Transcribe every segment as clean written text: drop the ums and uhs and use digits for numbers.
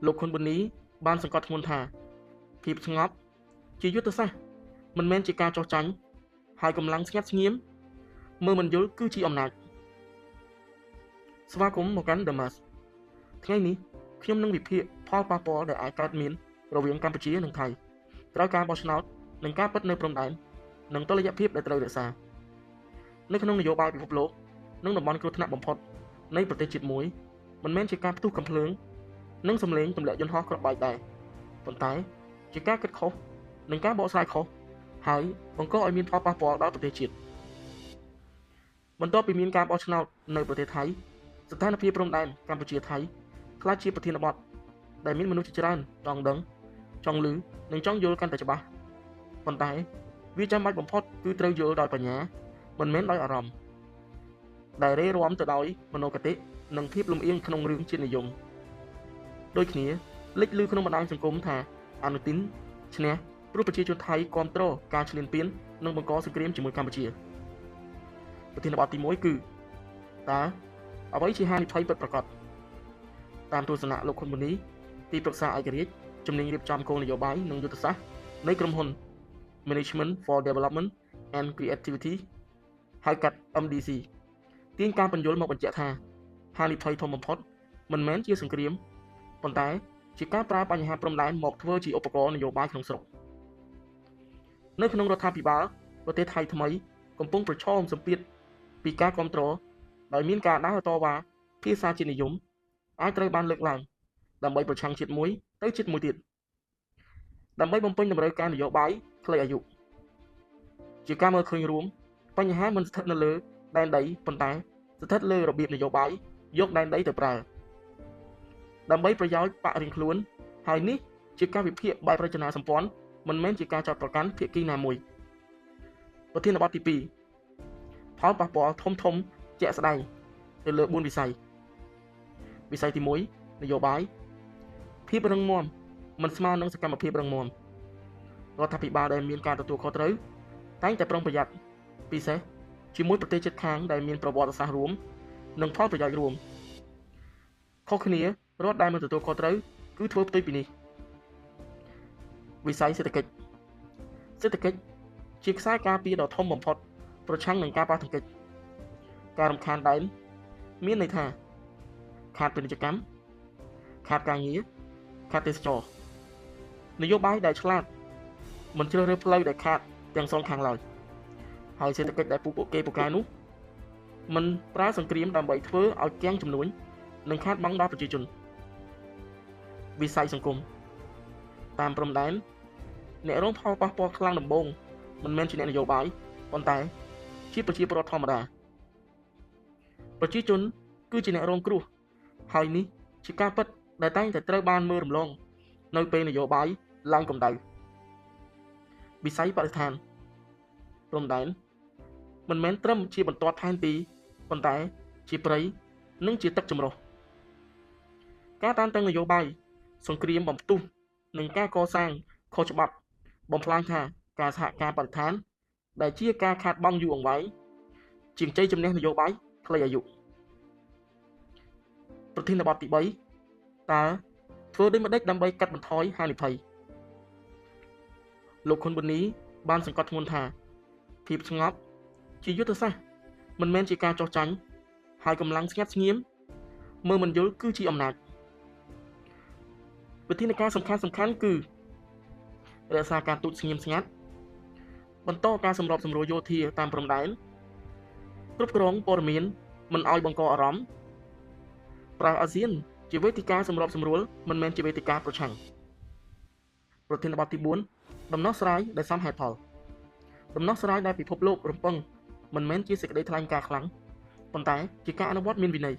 លោកខុនប៊ុននីបានសង្កត់ធ្ងន់ថាភាពស្ងប់ជាយុទ្ធសាស្ត្រមិនមែនជាការចោះចាញ់ហើយកម្លាំងស្ងាត់ស្ងៀមមើលមិនយល់គឺជាអំណាចស្វាគមន៍មកកាន់ Damas ថ្ងៃនេះខ្ញុំនឹងវិភាគផលប៉ះពាល់ដែលអាចកើតមានរវាងកម្ពុជានិងថៃក្រោយការបោះឆ្នោតនិងការពិតនៅព្រំដែននិងតុល្យភាពដែលត្រូវរក្សានៅក្នុងនយោបាយពិភពលោកនិងតំបន់គ្រោះថ្នាក់បំផុតនៃប្រទេសជាតិមួយមិនមែនជាការផ្ទុះកំភ្លើងនិងសម្លេងទម្លាក់យន្តហោះគ្រាប់បែកដែរប៉ុន្តែជាការគិតខុសនិងការបកស្រាយខុសហើយបង្កឲ្យមានផលប៉ះពាល់ដល់ប្រទេសជាតិបន្ទាប់ពីមានការបោះឆ្នោតនៅប្រទេសថៃស្ថានភាពព្រំដែនកម្ពុជាថៃក្លាយជាប្រធានបទដែលមានមនុស្សជាច្រើនចង់ដឹងចង់ឮនិងចង់យល់កាន់តែច្បាស់ប៉ុន្តែវាចាំបាច់បំផុតគឺត្រូវយល់ដោយបញ្ញាមិនមែនដោយអារម្មណ៍ដែលរេរាំទៅដោយមនោគតិនិងភាពលំអៀងក្នុងរឿងជាតិនិយមដូចគ្នាលេចឮក្នុងបណ្ដាញសង្គមថាអនុទិនឈ្នះព្រោះប្រជាជនថៃគ្រប់គ្រងការឈ្លានពាននិងបង្កសង្គ្រាមជាមួយកម្ពុជាប្រធានបទទី1គឺតើអ្វីជាហានិភ័យពិតប្រាកដតាមទស្សនៈលោកខុនប៊ុននីទីប្រឹក្សាឯករាជ្យជំនាញរៀបចំគោលនយោបាយនិងយុទ្ធសាស្ត្រនៃក្រុមហ៊ុន Management for Development and Creativity ហៅកាត់ MDC ទាញការបញ្យល់មកបញ្ជាក់ថាហានិភ័យធំបំផុតមិនមែនជាសង្គ្រាមប៉ុន្តែជាការប្រើបញ្ហាព្រំដែនមកធ្វើជាឧបករណ៍នយោបាយក្នុងស្រុកនៅក្នុងរដ្ឋាភិបាលប្រទេសថៃថ្មីកំពុងប្រឈមសម្ពាធពីការគ្រប់គ្រងដោយមានការដើរតវ៉ាភាសាជាតិនិយមអាចត្រូវបានលើកឡើងដើម្បីប្រឆាំងជាតិមួយទៅជាតិមួយទៀតដើម្បីបំពេញតម្រូវការនយោបាយខ្លីអាយុជាការមើលឃើញរួមបញ្ហាមិនស្ថិតនៅលើដែនដីប៉ុន្តែស្ថិតលើរបៀបនយោបាយយកដែនដីទៅប្រើដើម្បីប្រយោជន៍បរិញ្ញខ្លួនហើយនេះជាការវិភាគបែបរចនាសម្ព័ន្ធមិនមែនជាការចោទប្រកាន់ភាគីណាមួយប្រធានបទទី2ផលប៉ះពាល់ធំជាក់ស្ដែងទៅលើ4វិស័យវិស័យទី1នយោបាយភាពរឹងមាំមិនស្មើនឹងសកម្មភាពរឹងមាំរដ្ឋាភិបាលដែលមានការទទួលខុសត្រូវតែងតែប្រុងប្រយ័ត្នពិសេសជាមួយប្រទេសជិតខាងដែលមានប្រវត្តិសាស្ត្ររួមនិងផលប្រយោជន៍រួមខុសគ្នារដ្ឋដែលមិនទទួលខុសត្រូវគឺធ្វើផ្ទុយពីនេះវិស័យសេដ្ឋកិច្ចជាខ្សែការពារដ៏ធំបំផុតប្រឆាំងនឹងការប៉ះទង្គិចការរំខានដែនមានន័យថាខាតពាណិជ្ជកម្មខាតការងារខាតទេសចរនយោបាយដែលឆ្លាតមិនជ្រើសរើសផ្លូវដែលខាតទាំងសងខាងឡើយហើយសេដ្ឋកិច្ចដែលពួកគេពូកែនោះមិនប្រើសង្គ្រាមដើម្បីធ្វើឲ្យគាំងចំនួននិងខាតបង់ដល់ប្រជាជនវិស័យសង្គមតាមព្រំដែនអ្នករងផលប៉ះពាល់ខ្លាំងដំបូងមិនមែនជាអ្នកនយោបាយប៉ុន្តែជាប្រជាពលរដ្ឋធម្មតាប្រជាជនគឺជាអ្នករងគ្រោះហើយនេះជាការពិតដែលតែងតែត្រូវបានមើលរំលងនៅពេលនយោបាយឡើងកម្ដៅវិស័យបរិស្ថានព្រំដែនមិនមែនត្រឹមជាបន្ទាត់ផែនទីប៉ុន្តែជាព្រៃនិងជាទឹកចម្រុះការតានតឹងនយោបាយសង្គ្រាមបំផ្ទុះនិងការកសាងខុសច្បាប់បំផ្លាញថាការសហការបរិស្ថានដែលជាការខាតបង់យូរអង្វែងជាងជ័យជំនះនយោបាយខ្លីអាយុប្រធានបទទី3តើធ្វើដូចម្តេចដើម្បីកាត់បន្ថយហានិភ័យលោកខុនប៊ុននីបានសង្កត់ធ្ងន់ថាភាពស្ងប់ជាយុទ្ធសាស្ត្រមិនមែនជាការចោះចាញ់ហើយកម្លាំងស្ងាត់ស្ងៀមមើលមិនយល់គឺជាអំណាចវិធានការសំខាន់គឺរក្សាការទូតស្ងៀមស្ងាត់បន្តការសម្របសម្រួលយោធាតាមព្រំដែនគ្រប់គ្រងព័ត៌មានមិនឲ្យបង្កអារម្មណ៍ប្រើអាស៊ានជាវេទិកាសម្របសម្រួលមិនមែនជាវេទិកាប្រឆាំងប្រធានបទទី4ដំណោះស្រាយដែលសមហេតុផលដំណោះស្រាយដែលពិភពលោករំពឹងមិនមែនជាសេចក្តីថ្លែងការណ៍ខ្លាំងប៉ុន្តែជាការអនុវត្តមានវិន័យ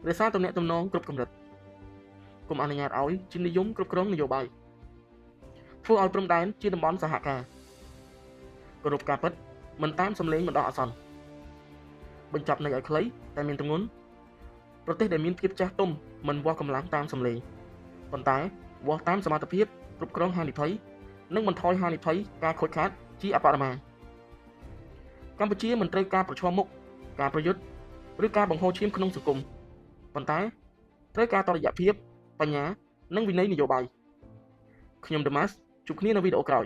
រក្សាទំនាក់ទំនងគ្រប់កម្រិតកុំអនុញ្ញាតឲ្យជានិយមគ្រប់គ្រងនយោបាយធ្វើឲ្យព្រំដែនជាតំបន់សហការគោរពការពិតមិនតាមសម្លេងបណ្ដោះអាសន្នបញ្ចប់ន័យឲ្យខ្លីតែមានទម្ងន់ប្រទេសដែលមានភាពចាស់ទុំមិនវាស់កម្លាំងតាមសម្លេងប៉ុន្តែវាស់តាមសមត្ថភាពគ្រប់គ្រងហានិភ័យនិងបន្ថយហានិភ័យការខូចខាតជាអបរមាកម្ពុជាមិនត្រូវការប្រឈមមុខការប្រយុទ្ធឬការបង្ហូរឈាមក្នុងសង្គមប៉ុន្តែត្រូវការតុល្យភាពប បញ្ញានិងវិន័យនយោបាយខ្ញុំ Damas ជួបគ្នានៅវីដេអូក្រោយ